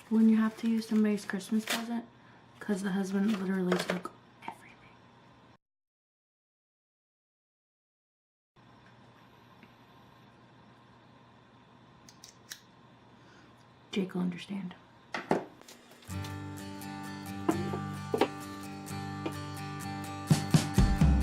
when you have to use somebody's Christmas present, because the husband literally took everything. Jake will understand.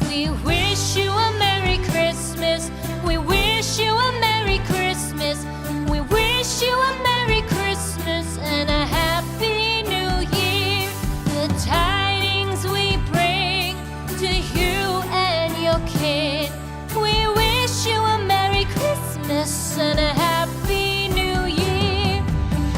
We wish you a Merry Christmas. We wish you a Merry Christmas. We wish you a Merry Christmas and a Happy New Year. The tidings we bring to you and your kid. We wish you a Merry Christmas and a Happy New Year.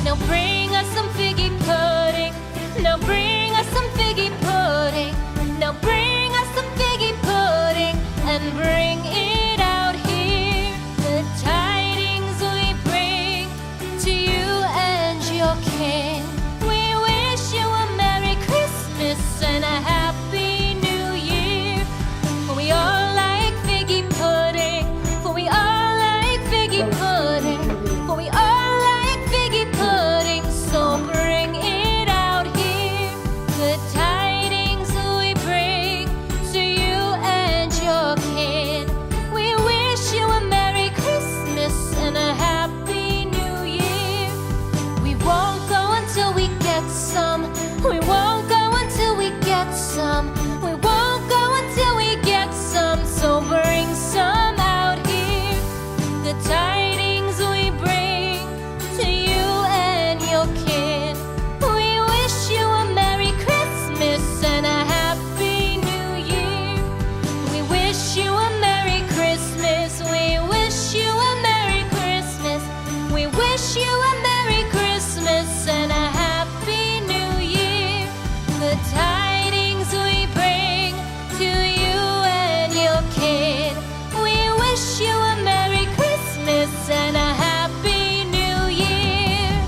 Now bring us some figgy pudding. Now bring us some figgy pudding. Now bring us some figgy pudding and bring it out here. The tidings we bring to you and your kin. We wish you a Merry Christmas and a Happy New Year. For we all like figgy pudding. For we all like figgy pudding. For we all like figgy pudding. So bring it out here. The tidings we bring to you and your kid. We wish you a Merry Christmas and a Happy New Year. We won't go until we get some. We won't go until we get some. We won't go until we get some. So bring some out here. The tidings we bring to you and your kid. We wish you a Merry Christmas and a Happy New Year. We wish you a Merry Christmas. We wish you a Merry Christmas. We wish you a Merry Christmas and a Happy New Year. The tidings we bring to you and your kid. We wish you a Merry Christmas and a Happy New Year.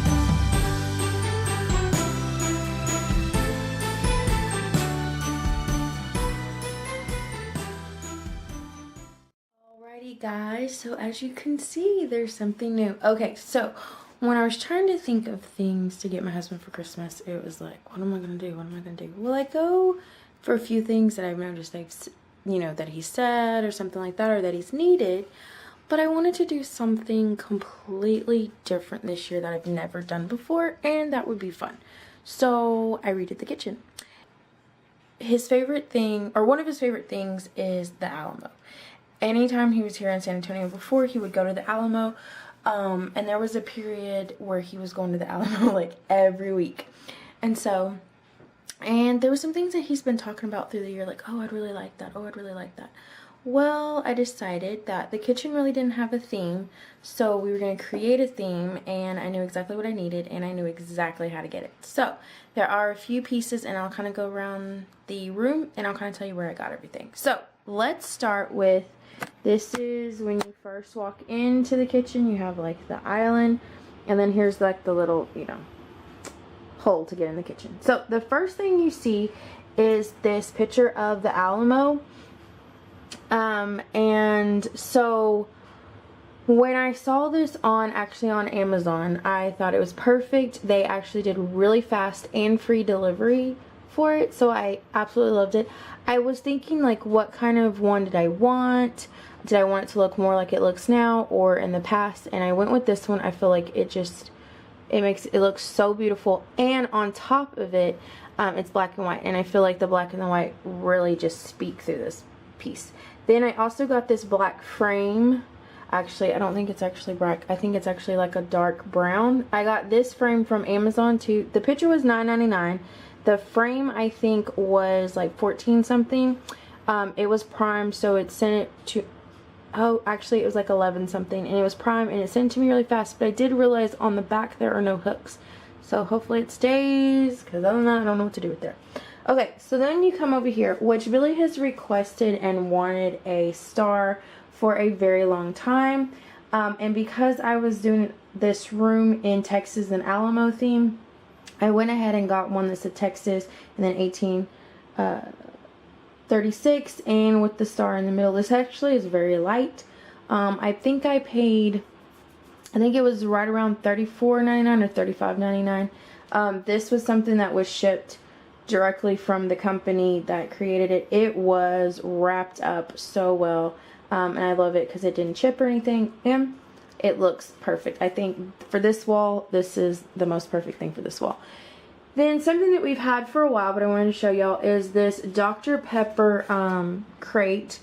Alrighty guys, so as you can see, there's something new. Okay, so when I was trying to think of things to get my husband for Christmas, it was like, what am I gonna do? What am I gonna do? Well, I go for a few things that I've noticed that he said or something like that, or that he's needed. But I wanted to do something completely different this year that I've never done before, and that would be fun. So I redid the kitchen. His favorite thing, or one of his favorite things, is the Alamo. Anytime he was here in San Antonio before, he would go to the Alamo. And there was a period where he was going to the Alamo like every week. And there were some things that he's been talking about through the year, like, oh, I'd really like that. Oh, I'd really like that. Well, I decided that the kitchen really didn't have a theme, so we were going to create a theme, and I knew exactly what I needed, and I knew exactly how to get it. So there are a few pieces, and I'll kind of go around the room, and I'll kind of tell you where I got everything. So let's start with, this is when you first walk into the kitchen. You have like the island, and then here's like the little, hole to get in the kitchen. So the first thing you see is this picture of the Alamo. And so when I saw this on Amazon, I thought it was perfect. They actually did really fast and free delivery for it, so I absolutely loved it. I was thinking, like, what kind of one did I want? Did I want it to look more like it looks now or in the past? And I went with this one. I feel like it makes it look so beautiful, and on top of it, it's black and white, and I feel like the black and the white really just speak through this piece. Then I also got this black frame. Actually, I don't think it's actually black. I think it's actually like a dark brown. I got this frame from Amazon too. The picture was $9.99. The frame, I think, was like 14 something. It was prime, so it sent it to, oh, actually it was like 11 something, and it was prime, and it sent it to me really fast. But I did realize on the back there are no hooks, so hopefully it stays, because other than that, I don't know what to do with it. Okay, so then you come over here, which Billy has requested and wanted a star for a very long time. And because I was doing this room in Texas and Alamo theme, I went ahead and got one that said Texas and then 1836, and with the star in the middle. This actually is very light. I think I paid I think it was right around $34.99 or $35.99. This was something that was shipped directly from the company that created it. It was wrapped up so well, and I love it because it didn't chip or anything, and it looks perfect. I think for this wall, this is the most perfect thing for this wall. Then something that we've had for a while, but I wanted to show y'all, is this Dr. Pepper crate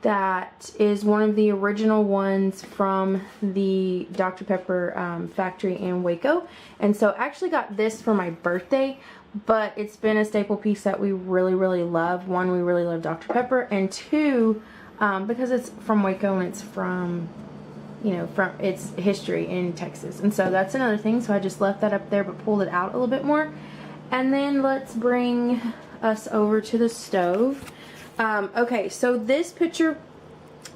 that is one of the original ones from the Dr. Pepper factory in Waco. And so I actually got this for my birthday, but it's been a staple piece that we really, really love. One, we really love Dr. Pepper, and two, because it's from Waco and it's from, you know, from its history in Texas. And so that's another thing. So I just left that up there but pulled it out a little bit more. And then let's bring us over to the stove. Okay, so this picture,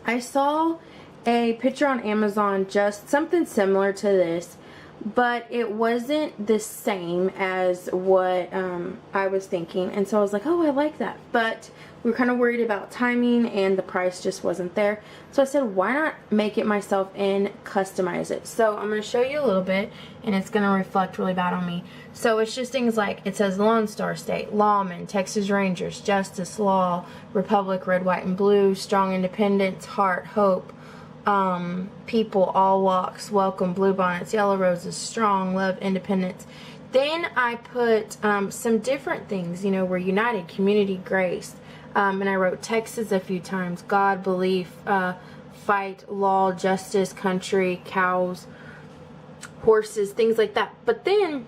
I saw a picture on Amazon, just something similar to this, but it wasn't the same as what I was thinking. And so I was like, oh, I like that. But we were kind of worried about timing and the price just wasn't there. So I said, why not make it myself and customize it? So I'm going to show you a little bit, and it's going to reflect really bad on me. So it's just things like, it says Lone Star State, Lawmen, Texas Rangers, Justice, Law, Republic, Red, White, and Blue, Strong Independence, Heart, Hope, People, All Walks, Welcome, Blue Bonnets, Yellow Roses, Strong, Love, Independence. Then I put some different things, you know, we're united, community, grace. And I wrote Texas a few times, God, belief, fight, law, justice, country, cows, horses, things like that. But then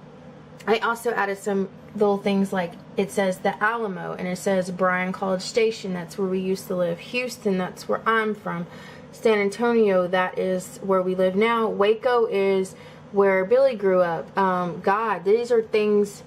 I also added some little things like, it says the Alamo, and it says Bryan College Station, that's where we used to live. Houston, that's where I'm from. San Antonio, that is where we live now. Waco is where Billy grew up. God, these are things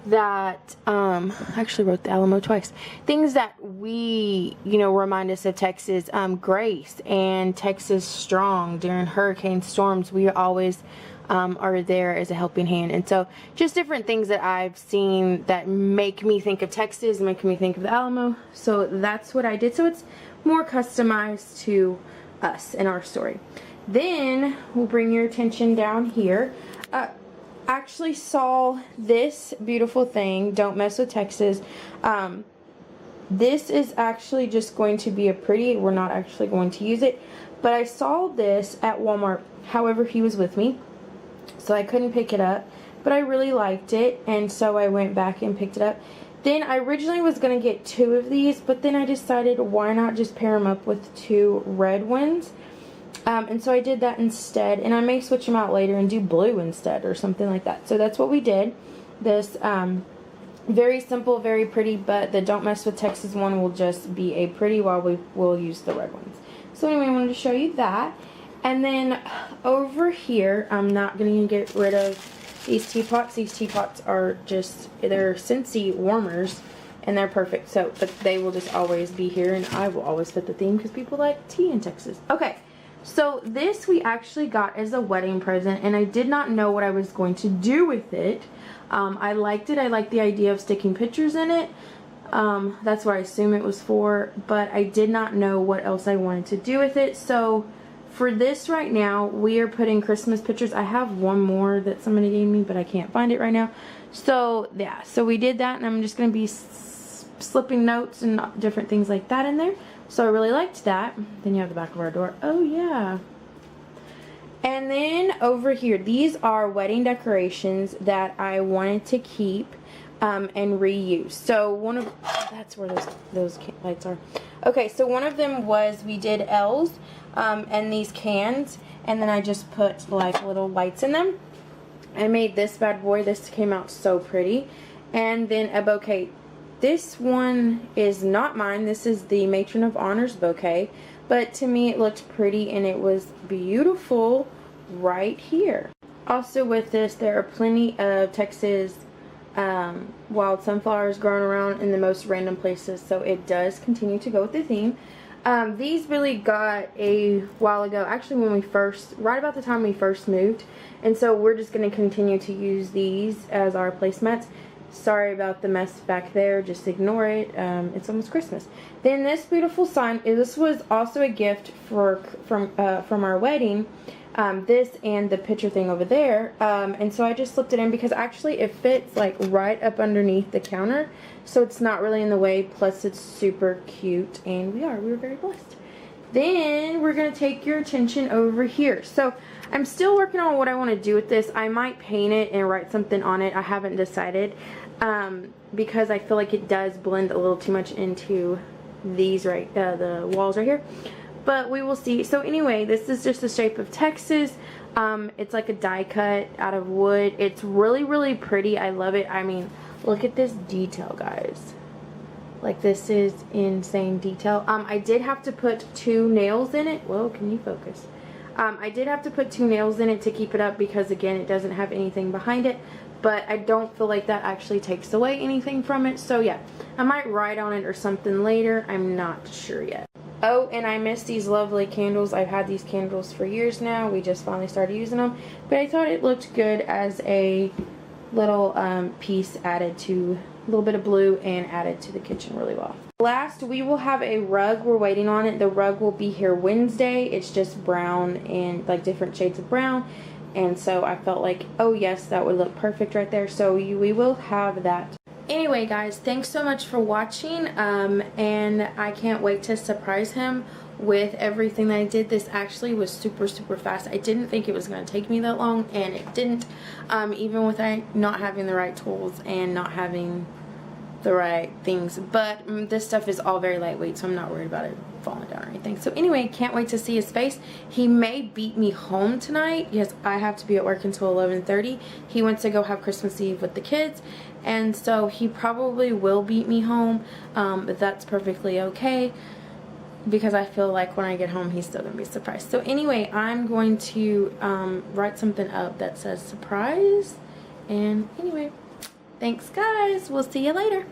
that, I actually wrote the Alamo twice. Things that we, you know, remind us of Texas. Grace and Texas Strong. During hurricane storms, we always are there as a helping hand. And so just different things that I've seen that make me think of Texas, make me think of the Alamo. So that's what I did. So it's more customized to us and our story. Then we'll bring your attention down here. Actually saw this beautiful thing, Don't Mess with Texas. This is actually just going to be a pretty, we're not actually going to use it, but I saw this at Walmart. However, he was with me, so I couldn't pick it up, but I really liked it, and so I went back and picked it up. Then I originally was going to get 2 of these, but then I decided why not just pair them up with 2 red ones. And so I did that instead, and I may switch them out later and do blue instead or something like that. So that's what we did. This very simple, very pretty, but the Don't Mess with Texas one will just be a pretty while we will use the red ones. So anyway, I wanted to show you that. And then over here, I'm not going to get rid of these teapots. These teapots are just, they're Scentsy warmers, and they're perfect. So, but they will just always be here, and I will always fit the theme because people like tea in Texas. Okay. So this we actually got as a wedding present, and I did not know what I was going to do with it. I liked it. I liked the idea of sticking pictures in it. That's what I assume it was for, but I did not know what else I wanted to do with it. So for this right now, we are putting Christmas pictures. I have one more that somebody gave me, but I can't find it right now. So yeah, so we did that, and I'm just going to be slipping notes and different things like that in there. So I really liked that. Then you have the back of our door. Oh yeah. And then over here, these are wedding decorations that I wanted to keep and reuse. So one of, that's where those lights are. Okay, so one of them was, we did L's and these cans, and then I just put like little lights in them. I made this bad boy. This came out so pretty. And then a bouquet. This one is not mine. This is the Matron of Honor's bouquet. But to me it looked pretty, and it was beautiful right here. Also with this, there are plenty of Texas wild sunflowers growing around in the most random places. So it does continue to go with the theme. These really got a while ago. Actually, when we first, right about the time we first moved. And so we're just going to continue to use these as our placemats. Sorry about the mess back there, just ignore it. It's almost Christmas. Then this beautiful sign, this was also a gift from our wedding, this and the picture thing over there. And so I just slipped it in because actually it fits like right up underneath the counter. So it's not really in the way. Plus it's super cute, and we were very blessed. Then we're going to take your attention over here. So I'm still working on what I want to do with this. I might paint it and write something on it. I haven't decided because I feel like it does blend a little too much into these the walls right here. But we will see. So anyway, this is just the shape of Texas. It's like a die cut out of wood. It's really, really pretty. I love it. I mean, look at this detail, guys. Like, this is insane detail. I did have to put 2 nails in it. Whoa, can you focus? I did have to put 2 nails in it to keep it up because, again, it doesn't have anything behind it. But I don't feel like that actually takes away anything from it. So, yeah, I might write on it or something later. I'm not sure yet. Oh, and I miss these lovely candles. I've had these candles for years now. We just finally started using them. But I thought it looked good as a little piece added to a little bit of blue and added to the kitchen really well. Last, we will have a rug. We're waiting on it. The rug will be here Wednesday. It's just brown and like different shades of brown. And so I felt like, oh yes, that would look perfect right there. So we will have that. Anyway, guys, thanks so much for watching. And I can't wait to surprise him with everything that I did. This actually was super, super fast. I didn't think it was going to take me that long, and it didn't. Even with not having the right tools and not having the right things. But this stuff is all very lightweight, so I'm not worried about it falling down or anything. So anyway, can't wait to see his face. He may beat me home tonight. Yes, I have to be at work until 11:30. He went to go have Christmas Eve with the kids, and so he probably will beat me home, but that's perfectly okay because I feel like when I get home he's still gonna be surprised. So anyway, I'm going to write something up that says surprise. And anyway, thanks guys, we'll see you later.